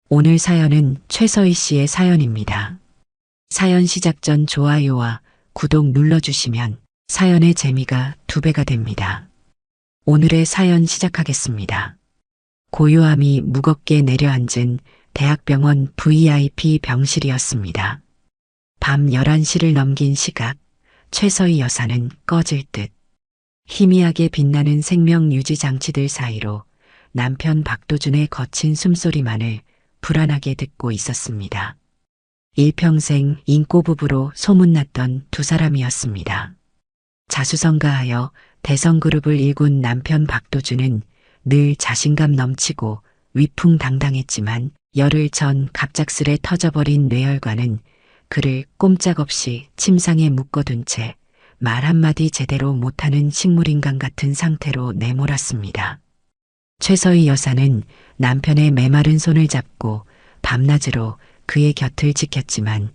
오늘 사연은 최서희 씨의 사연입니다. 사연 시작 전 좋아요와 구독 눌러주시면 사연의 재미가 2배가 됩니다. 오늘의 사연 시작하겠습니다. 고요함이 무겁게 내려앉은 대학병원 VIP 병실이었습니다. 밤 11시를 넘긴 시각, 최서희 여사는 꺼질 듯 희미하게 빛나는 생명 유지 장치들 사이로 남편 박도준의 거친 숨소리만을 불안하게 듣고 있었습니다. 일평생 인꼬부부로 소문났던 두 사람이었습니다. 자수성가하여 대성그룹을 일군 남편 박도준은 늘 자신감 넘치고 위풍당당했지만 열흘 전 갑작스레 터져버린 뇌혈관은 그를 꼼짝없이 침상에 묶어둔 채 말 한마디 제대로 못하는 식물인간 같은 상태로 내몰았습니다. 최서희 여사는 남편의 메마른 손을 잡고 밤낮으로 그의 곁을 지켰지만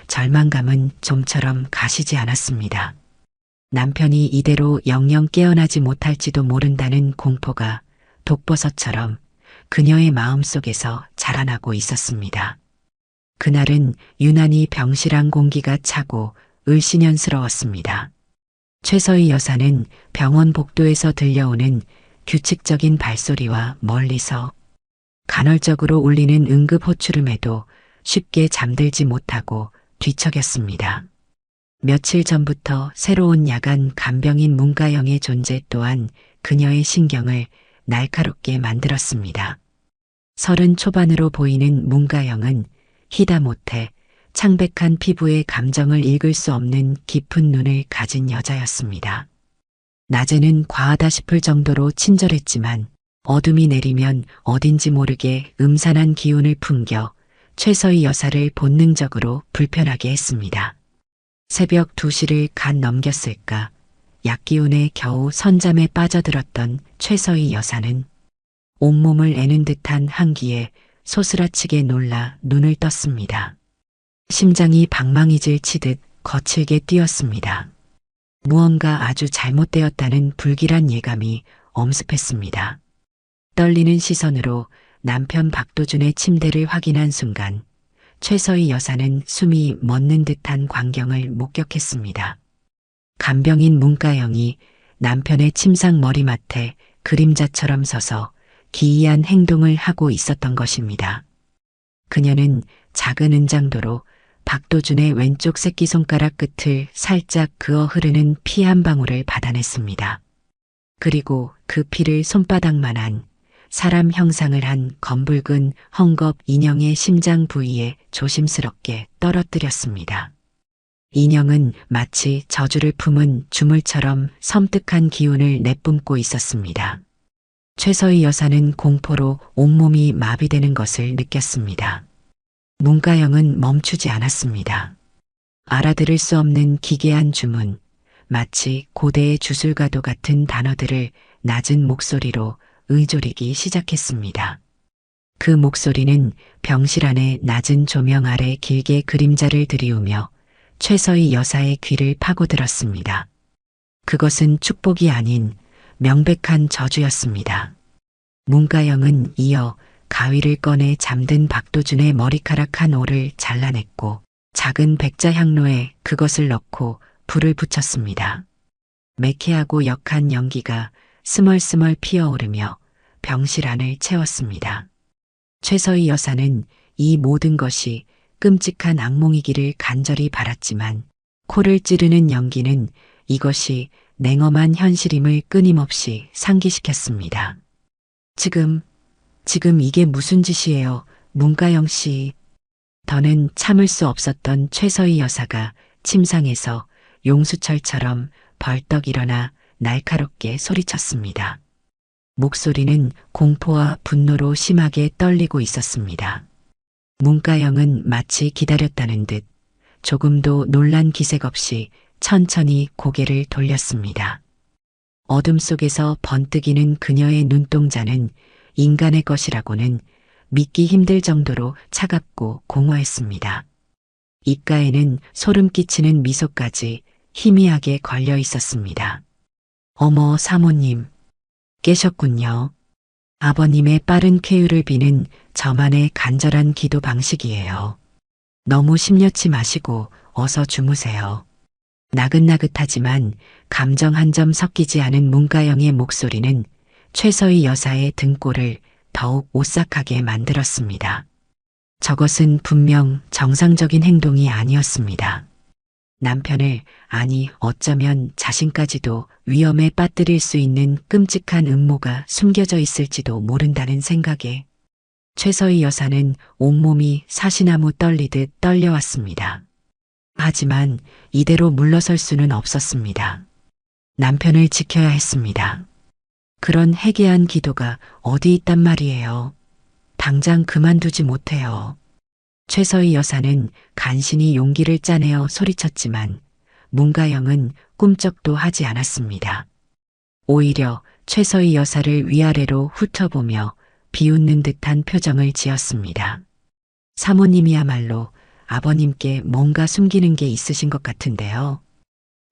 절망감은 좀처럼 가시지 않았습니다. 남편이 이대로 영영 깨어나지 못할지도 모른다는 공포가 독버섯처럼 그녀의 마음속에서 자라나고 있었습니다. 그날은 유난히 병실안 공기가 차고 을씨년스러웠습니다. 최서희 여사는 병원 복도에서 들려오는 규칙적인 발소리와 멀리서 간헐적으로 울리는 응급 호출음에도 쉽게 잠들지 못하고 뒤척였습니다. 며칠 전부터 새로운 야간 간병인 문가영의 존재 또한 그녀의 신경을 날카롭게 만들었습니다. 30 초반으로 보이는 문가영은 희다못해 창백한 피부에 감정을 읽을 수 없는 깊은 눈을 가진 여자였습니다. 낮에는 과하다 싶을 정도로 친절했지만 어둠이 내리면 어딘지 모르게 음산한 기운을 풍겨 최서희 여사를 본능적으로 불편하게 했습니다. 새벽 2시를 갓 넘겼을까 약기운에 겨우 선잠에 빠져들었던 최서희 여사는 온몸을 애는 듯한 한기에 소스라치게 놀라 눈을 떴습니다. 심장이 방망이질 치듯 거칠게 뛰었습니다. 무언가 아주 잘못되었다는 불길한 예감이 엄습했습니다. 떨리는 시선으로 남편 박도준의 침대를 확인한 순간 최서희 여사는 숨이 멎는 듯한 광경을 목격했습니다. 간병인 문가영이 남편의 침상 머리맡에 그림자처럼 서서 기이한 행동을 하고 있었던 것입니다. 그녀는 작은 은장도로 박도준의 왼쪽 새끼손가락 끝을 살짝 그어 흐르는 피 한 방울을 받아냈습니다. 그리고 그 피를 손바닥만한 사람 형상을 한 검붉은 헝겊 인형의 심장 부위에 조심스럽게 떨어뜨렸습니다. 인형은 마치 저주를 품은 주물처럼 섬뜩한 기운을 내뿜고 있었습니다. 최서희 여사는 공포로 온몸이 마비되는 것을 느꼈습니다. 문가영은 멈추지 않았습니다. 알아들을 수 없는 기괴한 주문, 마치 고대의 주술가도 같은 단어들을 낮은 목소리로 의조리기 시작했습니다. 그 목소리는 병실 안의 낮은 조명 아래 길게 그림자를 들이우며 최서희 여사의 귀를 파고들었습니다. 그것은 축복이 아닌 명백한 저주였습니다. 문가영은 이어 가위를 꺼내 잠든 박도준의 머리카락 한 올을 잘라냈고 작은 백자 향로에 그것을 넣고 불을 붙였습니다. 매캐하고 역한 연기가 스멀스멀 피어오르며 병실 안을 채웠습니다. 최서희 여사는 이 모든 것이 끔찍한 악몽이기를 간절히 바랐지만 코를 찌르는 연기는 이것이 냉엄한 현실임을 끊임없이 상기시켰습니다. 지금 이게 무슨 짓이에요, 문가영 씨. 더는 참을 수 없었던 최서희 여사가 침상에서 용수철처럼 벌떡 일어나 날카롭게 소리쳤습니다. 목소리는 공포와 분노로 심하게 떨리고 있었습니다. 문가영은 마치 기다렸다는 듯 조금도 놀란 기색 없이 천천히 고개를 돌렸습니다. 어둠 속에서 번뜩이는 그녀의 눈동자는 인간의 것이라고는 믿기 힘들 정도로 차갑고 공허했습니다. 입가에는 소름 끼치는 미소까지 희미하게 걸려 있었습니다. 어머, 사모님, 깨셨군요. 아버님의 빠른 쾌유를 비는 저만의 간절한 기도 방식이에요. 너무 심려치 마시고 어서 주무세요. 나긋나긋하지만 감정 한 점 섞이지 않은 문가영의 목소리는 최서희 여사의 등골을 더욱 오싹하게 만들었습니다. 저것은 분명 정상적인 행동이 아니었습니다. 남편을, 아니 어쩌면 자신까지도 위험에 빠뜨릴 수 있는 끔찍한 음모가 숨겨져 있을지도 모른다는 생각에 최서희 여사는 온몸이 사시나무 떨리듯 떨려왔습니다. 하지만 이대로 물러설 수는 없었습니다. 남편을 지켜야 했습니다. 그런 해괴한 기도가 어디 있단 말이에요. 당장 그만두지 못해요. 최서희 여사는 간신히 용기를 짜내어 소리쳤지만 문가영은 꿈쩍도 하지 않았습니다. 오히려 최서희 여사를 위아래로 훑어보며 비웃는 듯한 표정을 지었습니다. 사모님이야말로 아버님께 뭔가 숨기는 게 있으신 것 같은데요.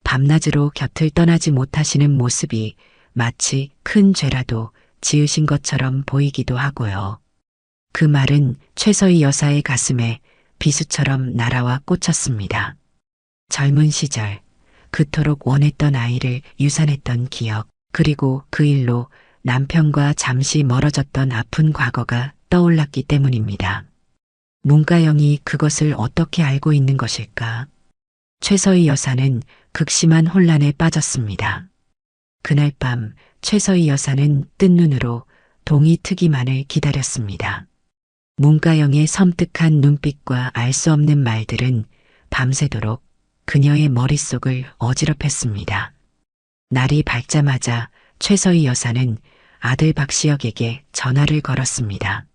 밤낮으로 곁을 떠나지 못하시는 모습이 마치 큰 죄라도 지으신 것처럼 보이기도 하고요. 그 말은 최서희 여사의 가슴에 비수처럼 날아와 꽂혔습니다. 젊은 시절 그토록 원했던 아이를 유산했던 기억, 그리고 그 일로 남편과 잠시 멀어졌던 아픈 과거가 떠올랐기 때문입니다. 문가영이 그것을 어떻게 알고 있는 것일까? 최서희 여사는 극심한 혼란에 빠졌습니다. 그날 밤 최서희 여사는 뜬 눈으로 동이 트기만을 기다렸습니다. 문가영의 섬뜩한 눈빛과 알 수 없는 말들은 밤새도록 그녀의 머릿속을 어지럽혔습니다. 날이 밝자마자 최서희 여사는 아들 박시혁에게 전화를 걸었습니다.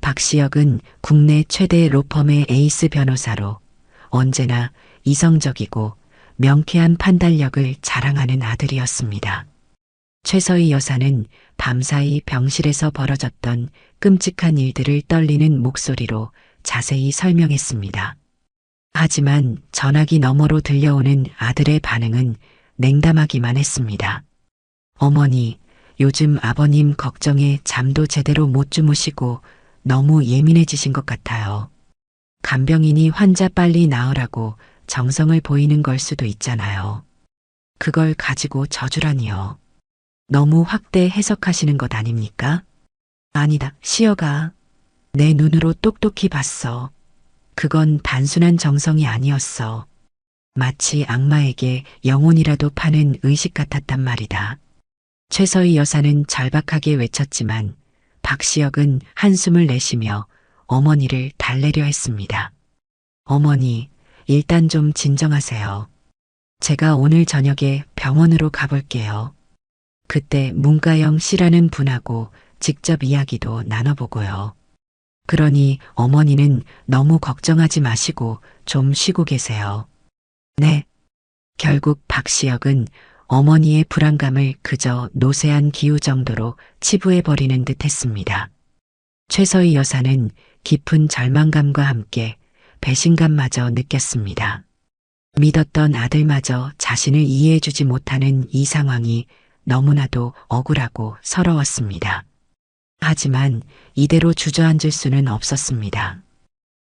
박시혁은 국내 최대 로펌의 에이스 변호사로 언제나 이성적이고 명쾌한 판단력을 자랑하는 아들이었습니다. 최서희 여사는 밤사이 병실에서 벌어졌던 끔찍한 일들을 떨리는 목소리로 자세히 설명했습니다. 하지만 전화기 너머로 들려오는 아들의 반응은 냉담하기만 했습니다. 어머니, 요즘 아버님 걱정에 잠도 제대로 못 주무시고 너무 예민해지신 것 같아요. 간병인이 환자 빨리 나으라고 정성을 보이는 걸 수도 있잖아요. 그걸 가지고 저주라니요. 너무 확대 해석하시는 것 아닙니까? 아니다, 시어가. 내 눈으로 똑똑히 봤어. 그건 단순한 정성이 아니었어. 마치 악마에게 영혼이라도 파는 의식 같았단 말이다. 최서희 여사는 절박하게 외쳤지만 박시혁은 한숨을 내쉬며 어머니를 달래려 했습니다. 어머니, 일단 좀 진정하세요. 제가 오늘 저녁에 병원으로 가볼게요. 그때 문가영 씨라는 분하고 직접 이야기도 나눠보고요. 그러니 어머니는 너무 걱정하지 마시고 좀 쉬고 계세요. 네. 결국 박시혁은 어머니의 불안감을 그저 노쇠한 기우 정도로 치부해버리는 듯 했습니다. 최서희 여사는 깊은 절망감과 함께 배신감마저 느꼈습니다. 믿었던 아들마저 자신을 이해해주지 못하는 이 상황이 너무나도 억울하고 서러웠습니다. 하지만 이대로 주저앉을 수는 없었습니다.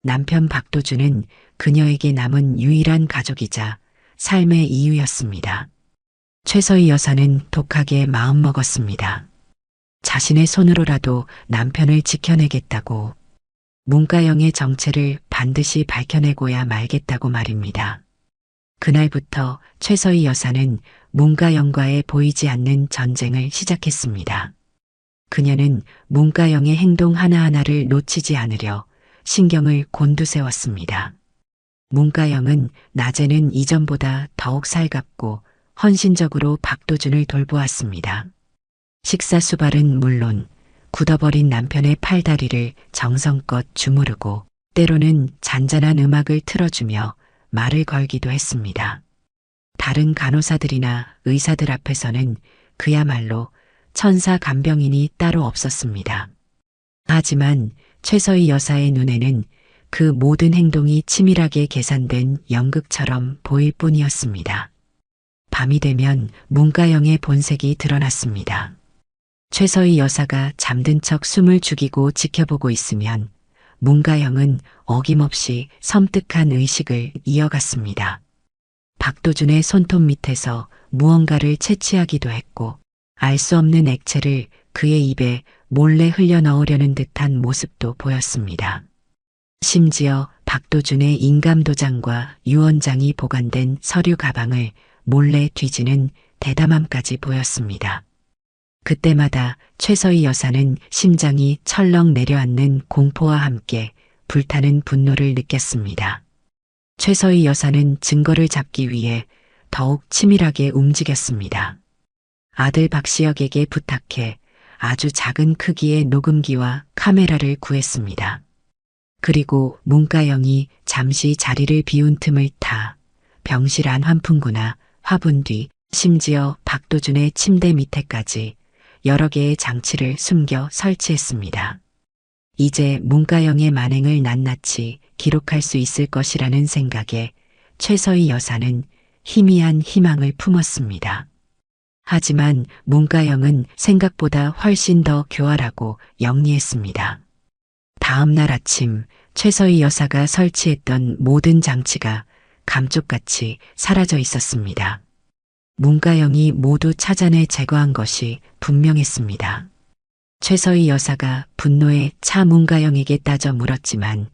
남편 박도준은 그녀에게 남은 유일한 가족이자 삶의 이유였습니다. 최서희 여사는 독하게 마음먹었습니다. 자신의 손으로라도 남편을 지켜내겠다고, 문가영의 정체를 반드시 밝혀내고야 말겠다고 말입니다. 그날부터 최서희 여사는 문가영과의 보이지 않는 전쟁을 시작했습니다. 그녀는 문가영의 행동 하나하나를 놓치지 않으려 신경을 곤두세웠습니다. 문가영은 낮에는 이전보다 더욱 살갑고 헌신적으로 박도준을 돌보았습니다. 식사 수발은 물론 굳어버린 남편의 팔다리를 정성껏 주무르고 때로는 잔잔한 음악을 틀어주며 말을 걸기도 했습니다. 다른 간호사들이나 의사들 앞에서는 그야말로 천사 간병인이 따로 없었습니다. 하지만 최서희 여사의 눈에는 그 모든 행동이 치밀하게 계산된 연극처럼 보일 뿐이었습니다. 밤이 되면 문가영의 본색이 드러났습니다. 최서희 여사가 잠든 척 숨을 죽이고 지켜보고 있으면 문가영은 어김없이 섬뜩한 의식을 이어갔습니다. 박도준의 손톱 밑에서 무언가를 채취하기도 했고 알 수 없는 액체를 그의 입에 몰래 흘려 넣으려는 듯한 모습도 보였습니다. 심지어 박도준의 인감도장과 유언장이 보관된 서류 가방을 몰래 뒤지는 대담함까지 보였습니다. 그때마다 최서희 여사는 심장이 철렁 내려앉는 공포와 함께 불타는 분노를 느꼈습니다. 최서희 여사는 증거를 잡기 위해 더욱 치밀하게 움직였습니다. 아들 박시혁에게 부탁해 아주 작은 크기의 녹음기와 카메라를 구했습니다. 그리고 문가영이 잠시 자리를 비운 틈을 타 병실 안 환풍구나 화분 뒤 심지어 박도준의 침대 밑에까지 여러 개의 장치를 숨겨 설치했습니다. 이제 문가영의 만행을 낱낱이 기록할 수 있을 것이라는 생각에 최서희 여사는 희미한 희망을 품었습니다. 하지만 문가영은 생각보다 훨씬 더 교활하고 영리했습니다. 다음 날 아침 최서희 여사가 설치했던 모든 장치가 감쪽같이 사라져 있었습니다. 문가영이 모두 찾아내 제거한 것이 분명했습니다. 최서희 여사가 분노에 차 문가영에게 따져 물었지만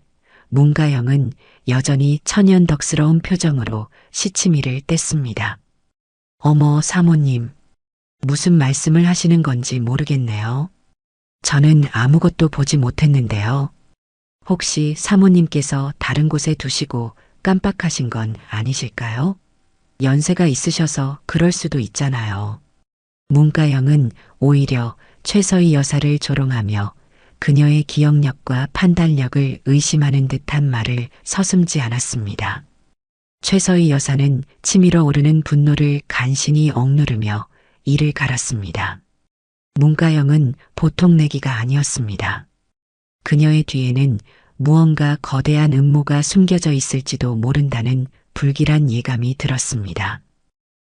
문가영은 여전히 천연덕스러운 표정으로 시치미를 뗐습니다. 어머 사모님, 무슨 말씀을 하시는 건지 모르겠네요. 저는 아무것도 보지 못했는데요. 혹시 사모님께서 다른 곳에 두시고 깜빡하신 건 아니실까요? 연세가 있으셔서 그럴 수도 있잖아요. 문가영은 오히려 최서희 여사를 조롱하며 그녀의 기억력과 판단력을 의심하는 듯한 말을 서슴지 않았습니다. 최서희 여사는 치밀어 오르는 분노를 간신히 억누르며 이를 갈았습니다. 문가영은 보통 내기가 아니었습니다. 그녀의 뒤에는 무언가 거대한 음모가 숨겨져 있을지도 모른다는 불길한 예감이 들었습니다.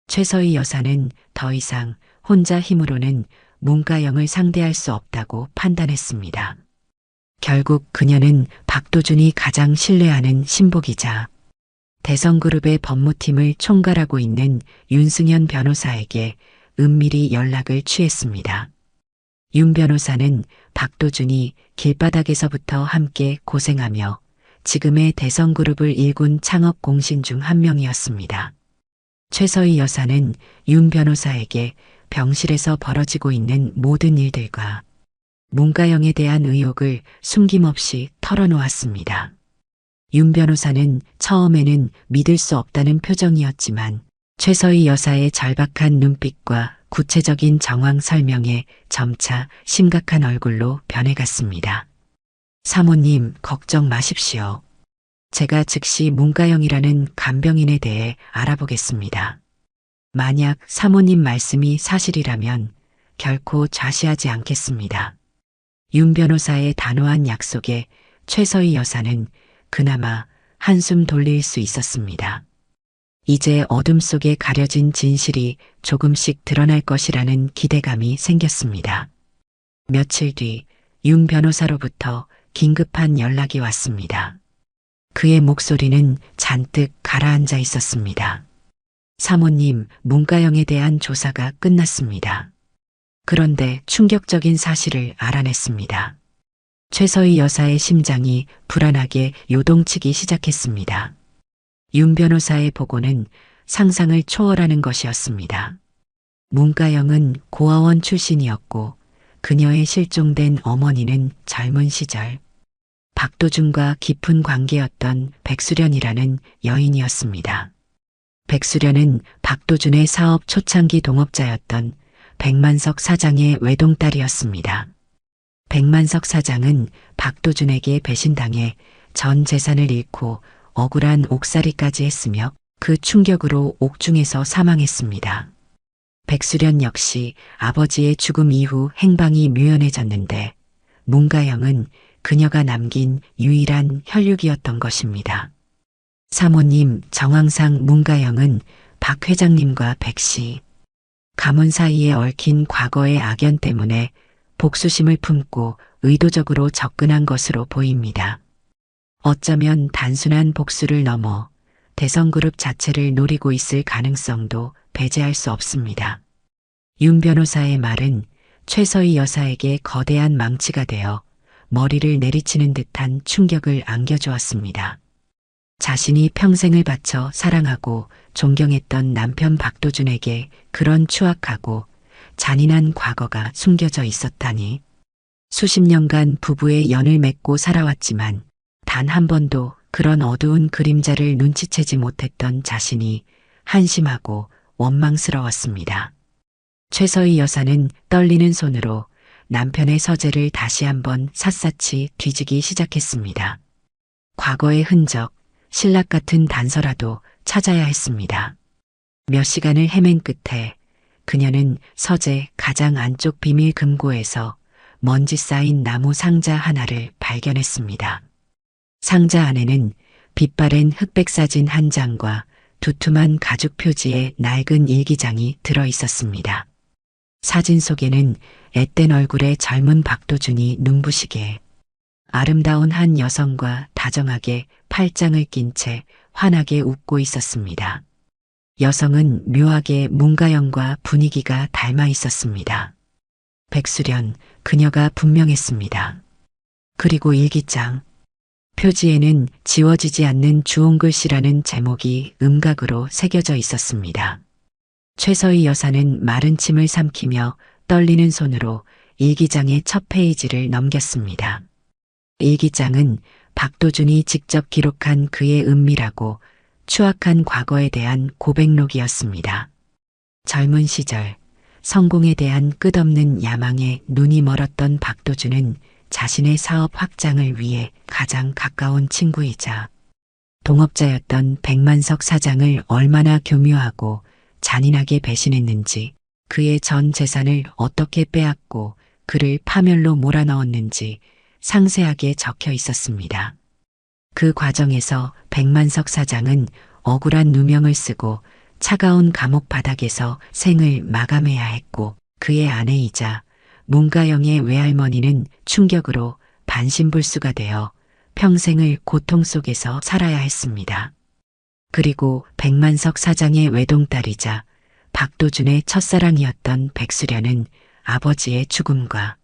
최서희 여사는 더 이상 혼자 힘으로는 문가영을 상대할 수 없다고 판단했습니다. 결국 그녀는 박도준이 가장 신뢰하는 신복이자 대성그룹의 법무팀을 총괄하고 있는 윤승현 변호사에게 은밀히 연락을 취했습니다. 윤 변호사는 박도준이 길바닥에서부터 함께 고생하며 지금의 대성그룹을 일군 창업 공신 중 한 명이었습니다. 최서희 여사는 윤 변호사에게 병실에서 벌어지고 있는 모든 일들과 문가영에 대한 의혹을 숨김없이 털어놓았습니다. 윤 변호사는 처음에는 믿을 수 없다는 표정이었지만 최서희 여사의 절박한 눈빛과 구체적인 정황 설명에 점차 심각한 얼굴로 변해갔습니다. 사모님, 걱정 마십시오. 제가 즉시 문가영이라는 간병인에 대해 알아보겠습니다. 만약 사모님 말씀이 사실이라면 결코 좌시하지 않겠습니다. 윤 변호사의 단호한 약속에 최서희 여사는 그나마 한숨 돌릴 수 있었습니다. 이제 어둠 속에 가려진 진실이 조금씩 드러날 것이라는 기대감이 생겼습니다. 며칠 뒤 윤 변호사로부터 긴급한 연락이 왔습니다. 그의 목소리는 잔뜩 가라앉아 있었습니다. 사모님, 문가영에 대한 조사가 끝났습니다. 그런데 충격적인 사실을 알아냈습니다. 최서희 여사의 심장이 불안하게 요동치기 시작했습니다. 윤 변호사의 보고는 상상을 초월하는 것이었습니다. 문가영은 고아원 출신이었고 그녀의 실종된 어머니는 젊은 시절 박도준과 깊은 관계였던 백수련이라는 여인이었습니다. 백수련은 박도준의 사업 초창기 동업자였던 백만석 사장의 외동딸이었습니다. 백만석 사장은 박도준에게 배신당해 전 재산을 잃고 억울한 옥살이까지 했으며 그 충격으로 옥중에서 사망했습니다. 백수련 역시 아버지의 죽음 이후 행방이 묘연해졌는데 문가영은 그녀가 남긴 유일한 혈육이었던 것입니다. 사모님, 정황상 문가영은 박 회장님과 백 씨, 가문 사이에 얽힌 과거의 악연 때문에 복수심을 품고 의도적으로 접근한 것으로 보입니다. 어쩌면 단순한 복수를 넘어 대성그룹 자체를 노리고 있을 가능성도 배제할 수 없습니다. 윤 변호사의 말은 최서희 여사에게 거대한 망치가 되어 머리를 내리치는 듯한 충격을 안겨주었습니다. 자신이 평생을 바쳐 사랑하고 존경했던 남편 박도준에게 그런 추악하고 잔인한 과거가 숨겨져 있었다니. 수십 년간 부부의 연을 맺고 살아왔지만 단 한 번도 그런 어두운 그림자를 눈치채지 못했던 자신이 한심하고 원망스러웠습니다. 최서희 여사는 떨리는 손으로 남편의 서재를 다시 한번 샅샅이 뒤지기 시작했습니다. 과거의 흔적, 신락 같은 단서라도 찾아야 했습니다. 몇 시간을 헤맨 끝에 그녀는 서재 가장 안쪽 비밀 금고에서 먼지 쌓인 나무 상자 하나를 발견했습니다. 상자 안에는 빛바랜 흑백 사진 한 장과 두툼한 가죽 표지의 낡은 일기장이 들어 있었습니다. 사진 속에는 앳된 얼굴의 젊은 박도준이 눈부시게 아름다운 한 여성과 다정하게 팔짱을 낀 채 환하게 웃고 있었습니다. 여성은 묘하게 문가영과 분위기가 닮아 있었습니다. 백수련, 그녀가 분명했습니다. 그리고 일기장. 표지에는 지워지지 않는 주홍글씨라는 제목이 음각으로 새겨져 있었습니다. 최서희 여사는 마른 침을 삼키며 떨리는 손으로 일기장의 첫 페이지를 넘겼습니다. 일기장은 박도준이 직접 기록한 그의 은밀하고 추악한 과거에 대한 고백록이었습니다. 젊은 시절 성공에 대한 끝없는 야망에 눈이 멀었던 박도준은 자신의 사업 확장을 위해 가장 가까운 친구이자 동업자였던 백만석 사장을 얼마나 교묘하고 잔인하게 배신했는지, 그의 전 재산을 어떻게 빼앗고 그를 파멸로 몰아넣었는지 상세하게 적혀 있었습니다. 그 과정에서 백만석 사장은 억울한 누명을 쓰고 차가운 감옥 바닥에서 생을 마감해야 했고, 그의 아내이자 문가영의 외할머니는 충격으로 반신불수가 되어 평생을 고통 속에서 살아야 했습니다. 그리고 백만석 사장의 외동딸이자 박도준의 첫사랑이었던 백수련은 아버지의 죽음과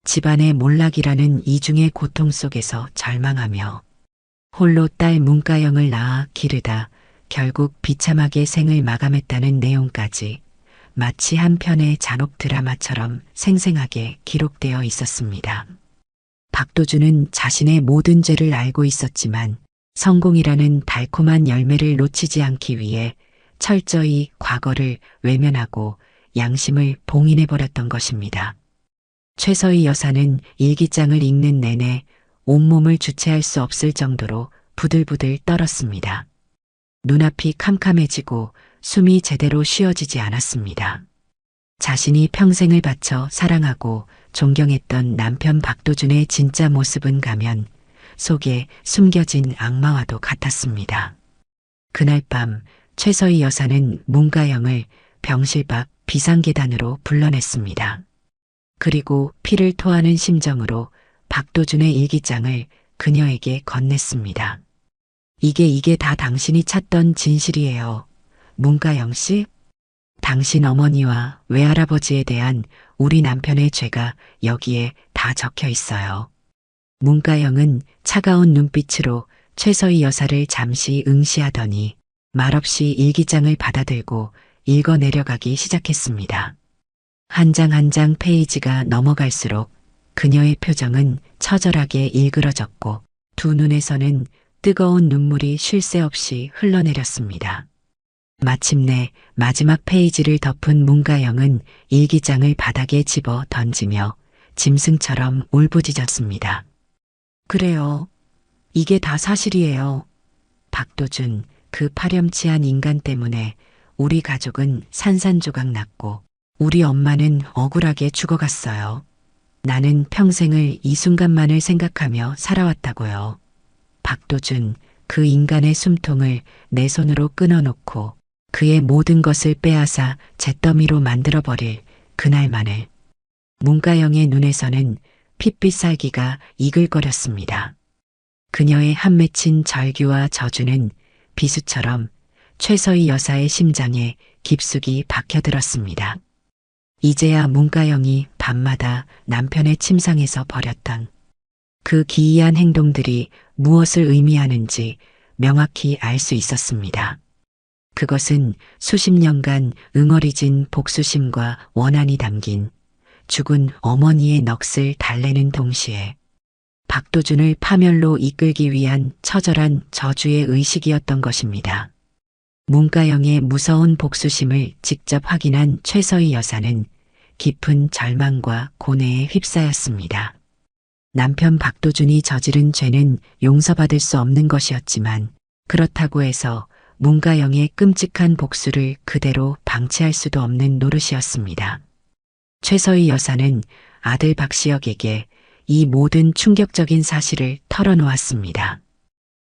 집안의 몰락이라는 이중의 고통 속에서 절망하며 홀로 딸 문가영을 낳아 기르다 결국 비참하게 생을 마감했다는 내용까지 마치 한 편의 잔혹 드라마처럼 생생하게 기록되어 있었습니다. 박도준은 자신의 모든 죄를 알고 있었지만 성공이라는 달콤한 열매를 놓치지 않기 위해 철저히 과거를 외면하고 양심을 봉인해버렸던 것입니다. 최서희 여사는 일기장을 읽는 내내 온몸을 주체할 수 없을 정도로 부들부들 떨었습니다. 눈앞이 캄캄해지고 숨이 제대로 쉬어지지 않았습니다. 자신이 평생을 바쳐 사랑하고 존경했던 남편 박도준의 진짜 모습은 가면 속에 숨겨진 악마와도 같았습니다. 그날 밤 최서희 여사는 문가영을 병실 밖 비상계단으로 불러냈습니다. 그리고 피를 토하는 심정으로 박도준의 일기장을 그녀에게 건넸습니다. 이게 다 당신이 찾던 진실이에요. 문가영 씨? 당신 어머니와 외할아버지에 대한 우리 남편의 죄가 여기에 다 적혀 있어요. 문가영은 차가운 눈빛으로 최서희 여사를 잠시 응시하더니 말없이 일기장을 받아들고 읽어 내려가기 시작했습니다. 한 장 한 장 페이지가 넘어갈수록 그녀의 표정은 처절하게 일그러졌고 두 눈에서는 뜨거운 눈물이 쉴 새 없이 흘러내렸습니다. 마침내 마지막 페이지를 덮은 문가영은 일기장을 바닥에 집어 던지며 짐승처럼 울부짖었습니다. 그래요. 이게 다 사실이에요. 박도준, 그 파렴치한 인간 때문에 우리 가족은 산산조각 났고 우리 엄마는 억울하게 죽어갔어요. 나는 평생을 이 순간만을 생각하며 살아왔다고요. 박도준, 그 인간의 숨통을 내 손으로 끊어놓고 그의 모든 것을 빼앗아 잿더미로 만들어버릴 그날만을 문가영의 눈에서는 핏빛 살기가 이글거렸습니다. 그녀의 한 맺힌 절규와 저주는 비수처럼 최서희 여사의 심장에 깊숙이 박혀들었습니다. 이제야 문가영이 밤마다 남편의 침상에서 벌였던 그 기이한 행동들이 무엇을 의미하는지 명확히 알 수 있었습니다. 그것은 수십 년간 응어리진 복수심과 원한이 담긴 죽은 어머니의 넋을 달래는 동시에 박도준을 파멸로 이끌기 위한 처절한 저주의 의식이었던 것입니다. 문가영의 무서운 복수심을 직접 확인한 최서희 여사는 깊은 절망과 고뇌에 휩싸였습니다. 남편 박도준이 저지른 죄는 용서받을 수 없는 것이었지만 그렇다고 해서 문가영의 끔찍한 복수를 그대로 방치할 수도 없는 노릇이었습니다. 최서희 여사는 아들 박시혁에게 이 모든 충격적인 사실을 털어놓았습니다.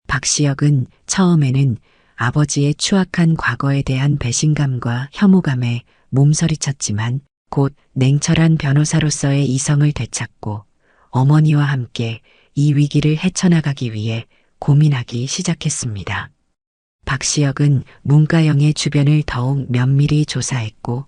박시혁은 처음에는 아버지의 추악한 과거에 대한 배신감과 혐오감에 몸서리쳤지만 곧 냉철한 변호사로서의 이성을 되찾고 어머니와 함께 이 위기를 헤쳐나가기 위해 고민하기 시작했습니다. 박시혁은 문가영의 주변을 더욱 면밀히 조사했고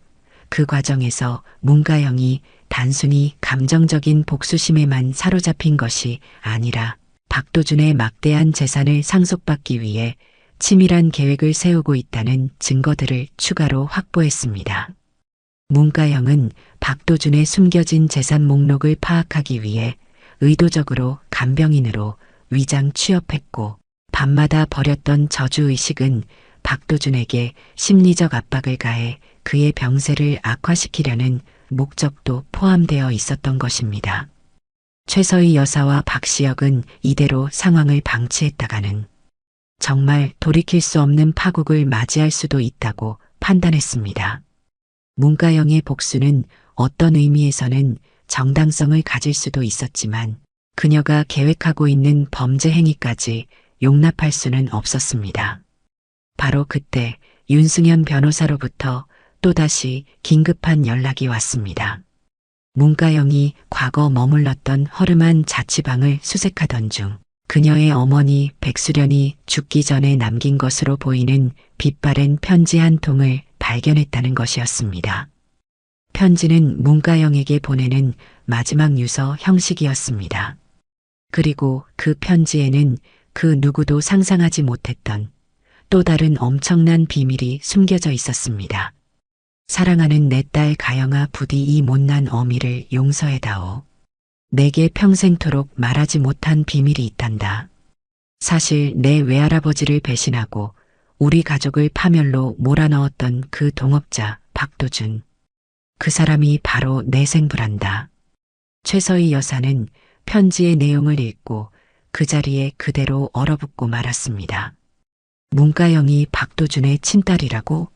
그 과정에서 문가영이 단순히 감정적인 복수심에만 사로잡힌 것이 아니라 박도준의 막대한 재산을 상속받기 위해 치밀한 계획을 세우고 있다는 증거들을 추가로 확보했습니다. 문가영은 박도준의 숨겨진 재산 목록을 파악하기 위해 의도적으로 간병인으로 위장 취업했고 밤마다 벌였던 저주의식은 박도준에게 심리적 압박을 가해 그의 병세를 악화시키려는 목적도 포함되어 있었던 것입니다. 최서희 여사와 박시혁은 이대로 상황을 방치했다가는 정말 돌이킬 수 없는 파국을 맞이할 수도 있다고 판단했습니다. 문가영의 복수는 어떤 의미에서는 정당성을 가질 수도 있었지만 그녀가 계획하고 있는 범죄 행위까지 용납할 수는 없었습니다. 바로 그때 윤승현 변호사로부터 또다시 긴급한 연락이 왔습니다. 문가영이 과거 머물렀던 허름한 자취방을 수색하던 중 그녀의 어머니 백수련이 죽기 전에 남긴 것으로 보이는 빛바랜 편지 한 통을 발견했다는 것이었습니다. 편지는 문가영에게 보내는 마지막 유서 형식이었습니다. 그리고 그 편지에는 그 누구도 상상하지 못했던 또 다른 엄청난 비밀이 숨겨져 있었습니다. 사랑하는 내 딸 가영아, 부디 이 못난 어미를 용서해다오. 내게 평생토록 말하지 못한 비밀이 있단다. 사실 내 외할아버지를 배신하고 우리 가족을 파멸로 몰아넣었던 그 동업자 박도준. 그 사람이 바로 내 생부란다. 최서희 여사는 편지의 내용을 읽고 그 자리에 그대로 얼어붙고 말았습니다. 문가영이 박도준의 친딸이라고?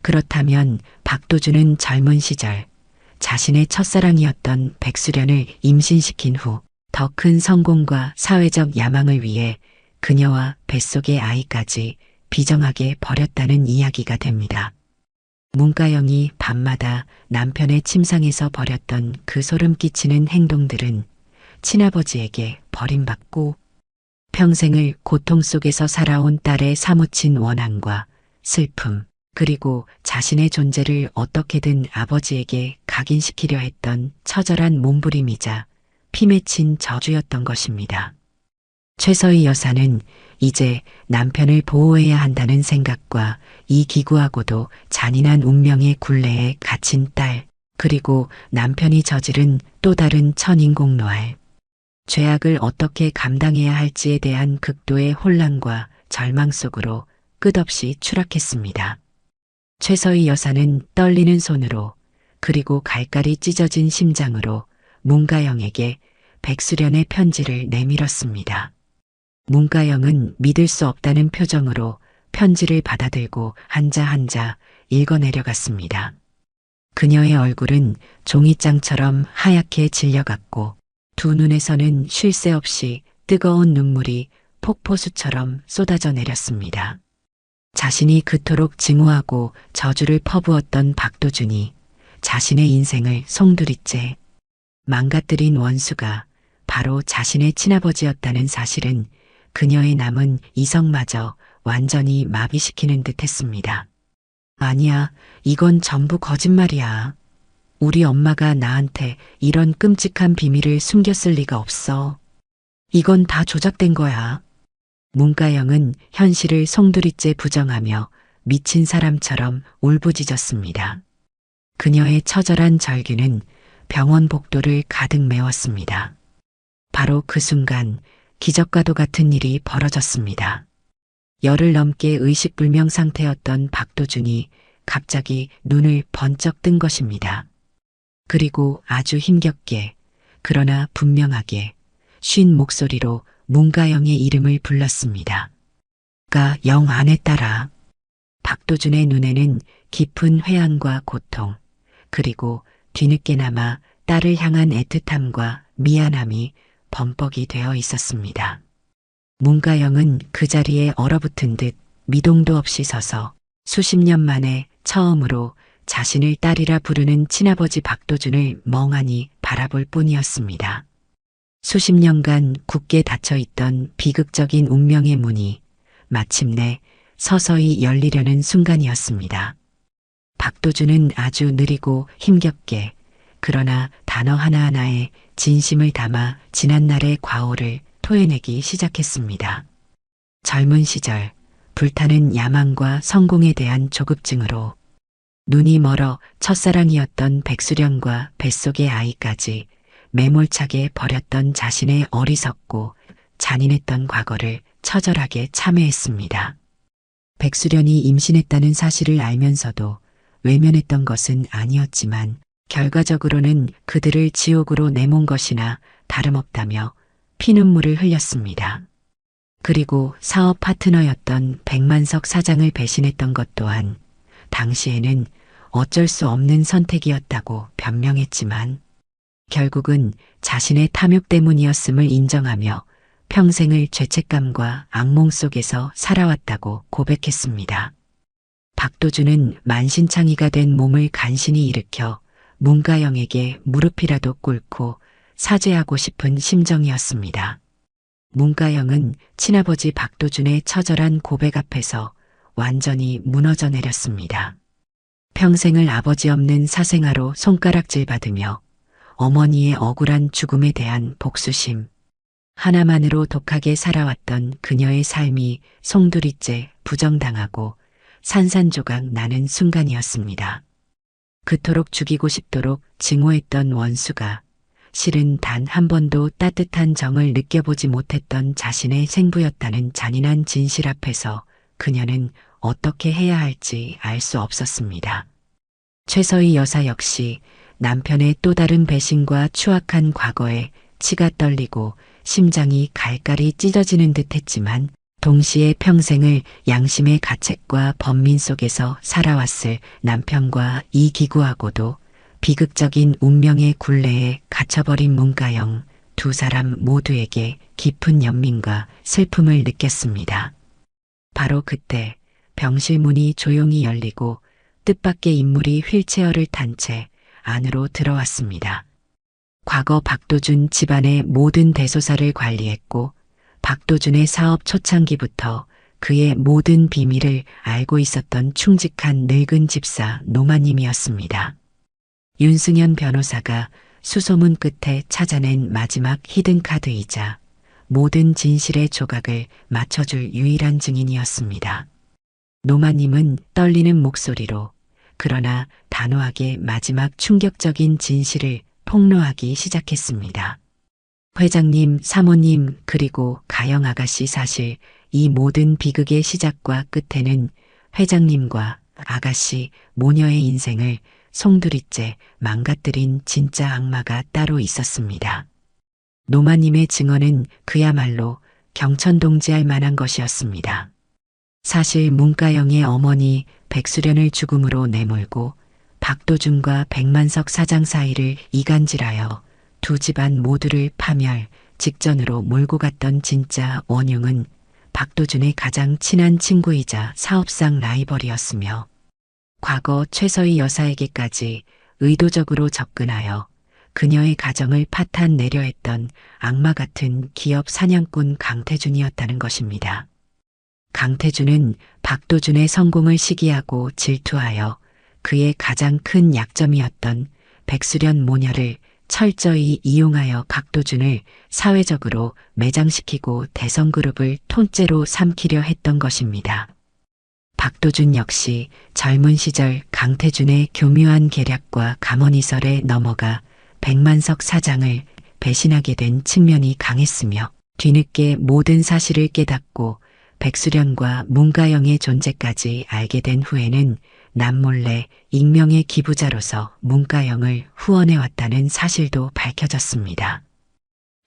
그렇다면 박도준은 젊은 시절 자신의 첫사랑이었던 백수련을 임신시킨 후 더 큰 성공과 사회적 야망을 위해 그녀와 뱃속의 아이까지 비정하게 버렸다는 이야기가 됩니다. 문가영이 밤마다 남편의 침상에서 벌였던 그 소름 끼치는 행동들은 친아버지에게 버림받고 평생을 고통 속에서 살아온 딸의 사무친 원한과 슬픔, 그리고 자신의 존재를 어떻게든 아버지에게 각인시키려 했던 처절한 몸부림이자 피맺힌 저주였던 것입니다. 최서희 여사는 이제 남편을 보호해야 한다는 생각과 이 기구하고도 잔인한 운명의 굴레에 갇힌 딸, 그리고 남편이 저지른 또 다른 천인공노할, 죄악을 어떻게 감당해야 할지에 대한 극도의 혼란과 절망 속으로 끝없이 추락했습니다. 최서희 여사는 떨리는 손으로 그리고 갈갈이 찢어진 심장으로 문가영에게 백수련의 편지를 내밀었습니다. 문가영은 믿을 수 없다는 표정으로 편지를 받아들고 한자 한자 읽어내려갔습니다. 그녀의 얼굴은 종이장처럼 하얗게 질려갔고 두 눈에서는 쉴 새 없이 뜨거운 눈물이 폭포수처럼 쏟아져 내렸습니다. 자신이 그토록 증오하고 저주를 퍼부었던 박도준이 자신의 인생을 송두리째 망가뜨린 원수가 바로 자신의 친아버지였다는 사실은 그녀의 남은 이성마저 완전히 마비시키는 듯 했습니다. 아니야, 이건 전부 거짓말이야. 우리 엄마가 나한테 이런 끔찍한 비밀을 숨겼을 리가 없어. 이건 다 조작된 거야. 문가영은 현실을 송두리째 부정하며 미친 사람처럼 울부짖었습니다. 그녀의 처절한 절규는 병원 복도를 가득 메웠습니다. 바로 그 순간 기적과도 같은 일이 벌어졌습니다. 열흘 넘게 의식불명 상태였던 박도준이 갑자기 눈을 번쩍 뜬 것입니다. 그리고 아주 힘겹게 그러나 분명하게 쉰 목소리로 문가영의 이름을 불렀습니다. 가 영 안에 따라. 박도준의 눈에는 깊은 회한과 고통, 그리고 뒤늦게나마 딸을 향한 애틋함과 미안함이 범벅이 되어 있었습니다. 문가영은 그 자리에 얼어붙은 듯 미동도 없이 서서 수십 년 만에 처음으로 자신을 딸이라 부르는 친아버지 박도준을 멍하니 바라볼 뿐이었습니다. 수십 년간 굳게 닫혀있던 비극적인 운명의 문이 마침내 서서히 열리려는 순간이었습니다. 박도준은 아주 느리고 힘겹게 그러나 단어 하나하나에 진심을 담아 지난날의 과오를 토해내기 시작했습니다. 젊은 시절 불타는 야망과 성공에 대한 조급증으로 눈이 멀어 첫사랑이었던 백수령과 뱃속의 아이까지 매몰차게 버렸던 자신의 어리석고 잔인했던 과거를 처절하게 참회했습니다. 백수련이 임신했다는 사실을 알면서도 외면했던 것은 아니었지만 결과적으로는 그들을 지옥으로 내몬 것이나 다름없다며 피눈물을 흘렸습니다. 그리고 사업 파트너였던 백만석 사장을 배신했던 것 또한 당시에는 어쩔 수 없는 선택이었다고 변명했지만 결국은 자신의 탐욕 때문이었음을 인정하며 평생을 죄책감과 악몽 속에서 살아왔다고 고백했습니다. 박도준은 만신창이가 된 몸을 간신히 일으켜 문가영에게 무릎이라도 꿇고 사죄하고 싶은 심정이었습니다. 문가영은 친아버지 박도준의 처절한 고백 앞에서 완전히 무너져 내렸습니다. 평생을 아버지 없는 사생아로 손가락질 받으며 어머니의 억울한 죽음에 대한 복수심 하나만으로 독하게 살아왔던 그녀의 삶이 송두리째 부정당하고 산산조각 나는 순간이었습니다. 그토록 죽이고 싶도록 증오했던 원수가 실은 단 한 번도 따뜻한 정을 느껴보지 못했던 자신의 생부였다는 잔인한 진실 앞에서 그녀는 어떻게 해야 할지 알 수 없었습니다. 최서희 여사 역시 남편의 또 다른 배신과 추악한 과거에 치가 떨리고 심장이 갈갈이 찢어지는 듯 했지만 동시에 평생을 양심의 가책과 번민 속에서 살아왔을 남편과 이 기구하고도 비극적인 운명의 굴레에 갇혀버린 문가영 두 사람 모두에게 깊은 연민과 슬픔을 느꼈습니다. 바로 그때 병실 문이 조용히 열리고 뜻밖의 인물이 휠체어를 탄 채 안으로 들어왔습니다. 과거 박도준 집안의 모든 대소사를 관리했고 박도준의 사업 초창기부터 그의 모든 비밀을 알고 있었던 충직한 늙은 집사 노마님이었습니다. 윤승현 변호사가 수소문 끝에 찾아낸 마지막 히든카드이자 모든 진실의 조각을 맞춰줄 유일한 증인이었습니다. 노마님은 떨리는 목소리로 그러나 단호하게 마지막 충격적인 진실을 폭로하기 시작했습니다. 회장님, 사모님, 그리고 가영 아가씨 사실 이 모든 비극의 시작과 끝에는 회장님과 아가씨, 모녀의 인생을 송두리째 망가뜨린 진짜 악마가 따로 있었습니다. 노마님의 증언은 그야말로 경천동지할 만한 것이었습니다. 사실 문가영의 어머니 백수련을 죽음으로 내몰고 박도준과 백만석 사장 사이를 이간질하여 두 집안 모두를 파멸 직전으로 몰고 갔던 진짜 원흉은 박도준의 가장 친한 친구이자 사업상 라이벌이었으며 과거 최서희 여사에게까지 의도적으로 접근하여 그녀의 가정을 파탄 내려 했던 악마 같은 기업 사냥꾼 강태준이었다는 것입니다. 강태준은 박도준의 성공을 시기하고 질투하여 그의 가장 큰 약점이었던 백수련 모녀를 철저히 이용하여 박도준을 사회적으로 매장시키고 대성그룹을 통째로 삼키려 했던 것입니다. 박도준 역시 젊은 시절 강태준의 교묘한 계략과 감언이설에 넘어가 백만석 사장을 배신하게 된 측면이 강했으며 뒤늦게 모든 사실을 깨닫고 백수련과 문가영의 존재까지 알게 된 후에는 남몰래 익명의 기부자로서 문가영을 후원해왔다는 사실도 밝혀졌습니다.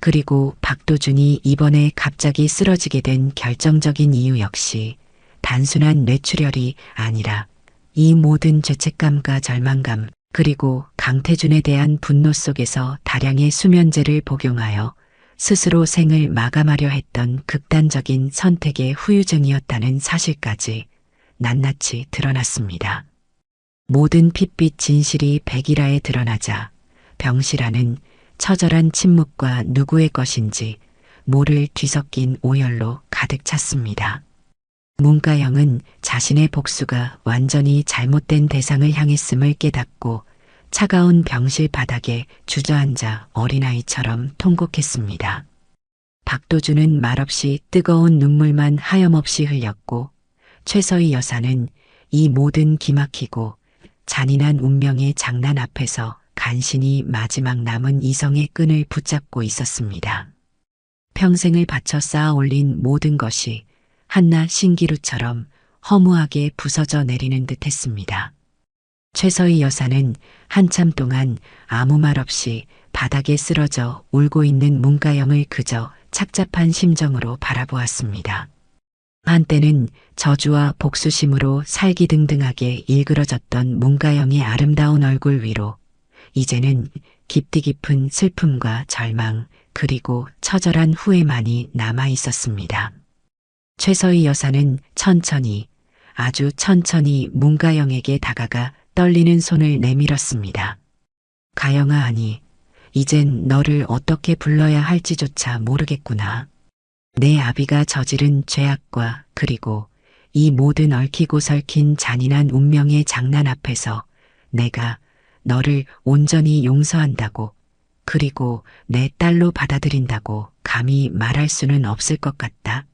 그리고 박도준이 이번에 갑자기 쓰러지게 된 결정적인 이유 역시 단순한 뇌출혈이 아니라 이 모든 죄책감과 절망감 그리고 강태준에 대한 분노 속에서 다량의 수면제를 복용하여 스스로 생을 마감하려 했던 극단적인 선택의 후유증이었다는 사실까지 낱낱이 드러났습니다. 모든 핏빛 진실이 백일하에 드러나자 병실안은 처절한 침묵과 누구의 것인지 모를 뒤섞인 오열로 가득 찼습니다. 문가영은 자신의 복수가 완전히 잘못된 대상을 향했음을 깨닫고 차가운 병실 바닥에 주저앉아 어린아이처럼 통곡했습니다. 박도준은 말없이 뜨거운 눈물만 하염없이 흘렸고 최서희 여사는 이 모든 기막히고 잔인한 운명의 장난 앞에서 간신히 마지막 남은 이성의 끈을 붙잡고 있었습니다. 평생을 바쳐 쌓아 올린 모든 것이 한낱 신기루처럼 허무하게 부서져 내리는 듯 했습니다. 최서희 여사는 한참 동안 아무 말 없이 바닥에 쓰러져 울고 있는 문가영을 그저 착잡한 심정으로 바라보았습니다. 한때는 저주와 복수심으로 살기등등하게 일그러졌던 문가영의 아름다운 얼굴 위로 이제는 깊디 깊은 슬픔과 절망 그리고 처절한 후회만이 남아 있었습니다. 최서희 여사는 천천히 아주 천천히 문가영에게 다가가 떨리는 손을 내밀었습니다. 가영아, 아니, 이젠 너를 어떻게 불러야 할지조차 모르겠구나. 내 아비가 저지른 죄악과 그리고 이 모든 얽히고 설킨 잔인한 운명의 장난 앞에서 내가 너를 온전히 용서한다고 그리고 내 딸로 받아들인다고 감히 말할 수는 없을 것 같다.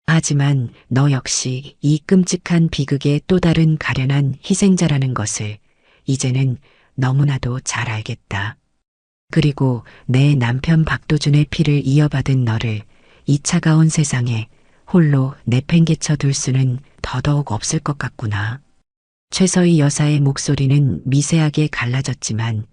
하지만 너 역시 이 끔찍한 비극의 또 다른 가련한 희생자라는 것을 이제는 너무나도 잘 알겠다. 그리고 내 남편 박도준의 피를 이어받은 너를 이 차가운 세상에 홀로 내팽개쳐 둘 수는 더더욱 없을 것 같구나. 최서희 여사의 목소리는 미세하게 갈라졌지만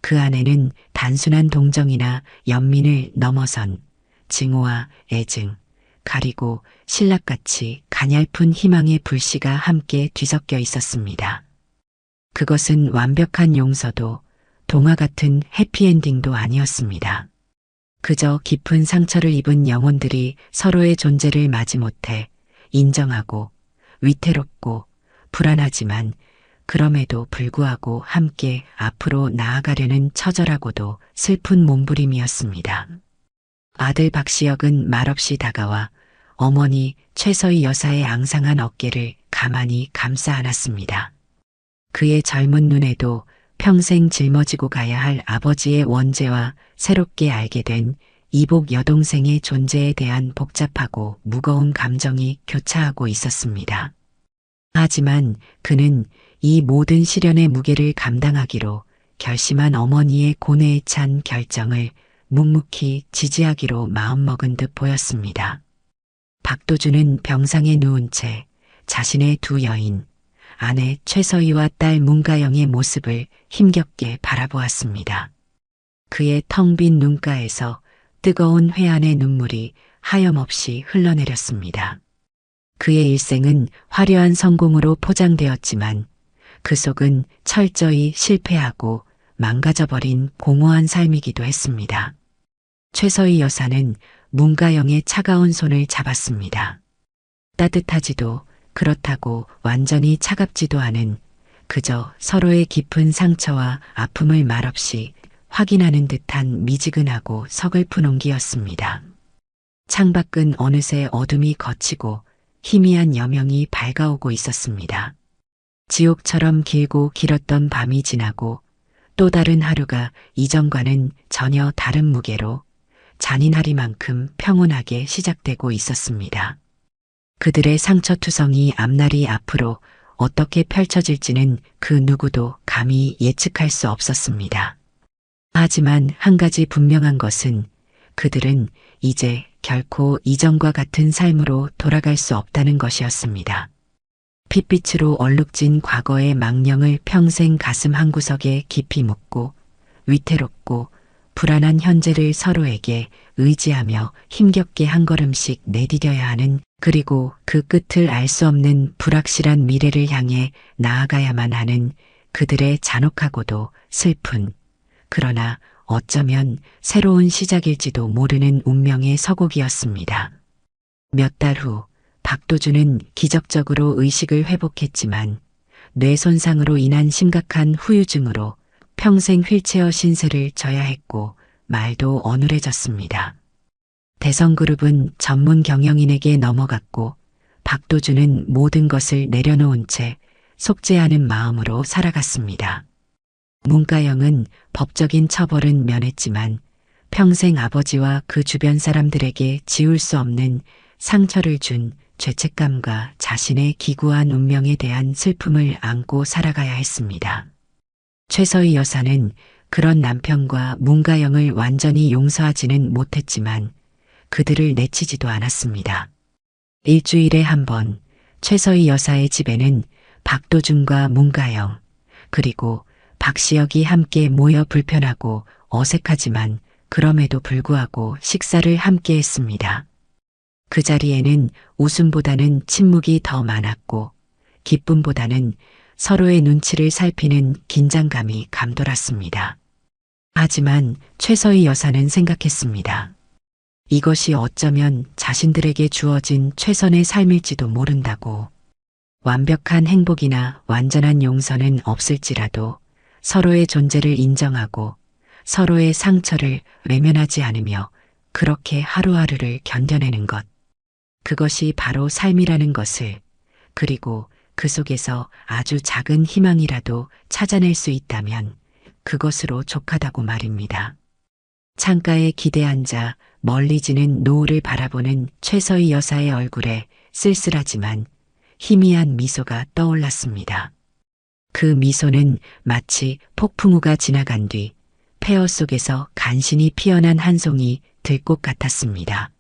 그 안에는 단순한 동정이나 연민을 넘어선 증오와 애증, 가리고 신락같이 가냘픈 희망의 불씨가 함께 뒤섞여 있었습니다. 그것은 완벽한 용서도 동화 같은 해피엔딩도 아니었습니다. 그저 깊은 상처를 입은 영혼들이 서로의 존재를 마지못해 인정하고 위태롭고 불안하지만 그럼에도 불구하고 함께 앞으로 나아가려는 처절하고도 슬픈 몸부림이었습니다. 아들 박시혁은 말없이 다가와 어머니 최서희 여사의 앙상한 어깨를 가만히 감싸 안았습니다. 그의 젊은 눈에도 평생 짊어지고 가야 할 아버지의 원죄와 새롭게 알게 된 이복 여동생의 존재에 대한 복잡하고 무거운 감정이 교차하고 있었습니다. 하지만 그는 이 모든 시련의 무게를 감당하기로 결심한 어머니의 고뇌에 찬 결정을 묵묵히 지지하기로 마음먹은 듯 보였습니다. 박도준은 병상에 누운 채 자신의 두 여인, 아내 최서희와 딸 문가영의 모습을 힘겹게 바라보았습니다. 그의 텅 빈 눈가에서 뜨거운 회한의 눈물이 하염없이 흘러내렸습니다. 그의 일생은 화려한 성공으로 포장되었지만 그 속은 철저히 실패하고 망가져버린 공허한 삶이기도 했습니다. 최서희 여사는 문가영의 차가운 손을 잡았습니다. 따뜻하지도 그렇다고 완전히 차갑지도 않은 그저 서로의 깊은 상처와 아픔을 말없이 확인하는 듯한 미지근하고 서글픈 온기였습니다. 창밖은 어느새 어둠이 걷히고 희미한 여명이 밝아오고 있었습니다. 지옥처럼 길고 길었던 밤이 지나고 또 다른 하루가 이전과는 전혀 다른 무게로 잔인하리만큼 평온하게 시작되고 있었습니다. 그들의 상처투성이 앞날이 앞으로 어떻게 펼쳐질지는 그 누구도 감히 예측할 수 없었습니다. 하지만 한 가지 분명한 것은 그들은 이제 결코 이전과 같은 삶으로 돌아갈 수 없다는 것이었습니다. 핏빛으로 얼룩진 과거의 망령을 평생 가슴 한구석에 깊이 묻고 위태롭고 불안한 현재를 서로에게 의지하며 힘겹게 한 걸음씩 내디뎌야 하는, 그리고 그 끝을 알 수 없는 불확실한 미래를 향해 나아가야만 하는 그들의 잔혹하고도 슬픈, 그러나 어쩌면 새로운 시작일지도 모르는 운명의 서곡이었습니다. 몇 달 후 박도준은 기적적으로 의식을 회복했지만 뇌 손상으로 인한 심각한 후유증으로 평생 휠체어 신세를 져야 했고 말도 어눌해졌습니다. 대성그룹은 전문 경영인에게 넘어갔고 박도준은 모든 것을 내려놓은 채 속죄하는 마음으로 살아갔습니다. 문가영은 법적인 처벌은 면했지만 평생 아버지와 그 주변 사람들에게 지울 수 없는 상처를 준 죄책감과 자신의 기구한 운명에 대한 슬픔을 안고 살아가야 했습니다. 최서희 여사는 그런 남편과 문가영을 완전히 용서하지는 못했지만 그들을 내치지도 않았습니다. 일주일에 한 번 최서희 여사의 집에는 박도준과 문가영 그리고 박시혁이 함께 모여 불편하고 어색하지만 그럼에도 불구하고 식사를 함께 했습니다. 그 자리에는 웃음보다는 침묵이 더 많았고 기쁨보다는 서로의 눈치를 살피는 긴장감이 감돌았습니다. 하지만 최서희 여사는 생각했습니다. 이것이 어쩌면 자신들에게 주어진 최선의 삶일지도 모른다고. 완벽한 행복이나 완전한 용서는 없을지라도 서로의 존재를 인정하고 서로의 상처를 외면하지 않으며 그렇게 하루하루를 견뎌내는 것. 그것이 바로 삶이라는 것을, 그리고 그 속에서 아주 작은 희망이라도 찾아낼 수 있다면 그것으로 족하다고 말입니다. 창가에 기대 앉아 멀리 지는 노을을 바라보는 최서희 여사의 얼굴에 쓸쓸하지만 희미한 미소가 떠올랐습니다. 그 미소는 마치 폭풍우가 지나간 뒤 폐허 속에서 간신히 피어난 한 송이 들꽃 같았습니다.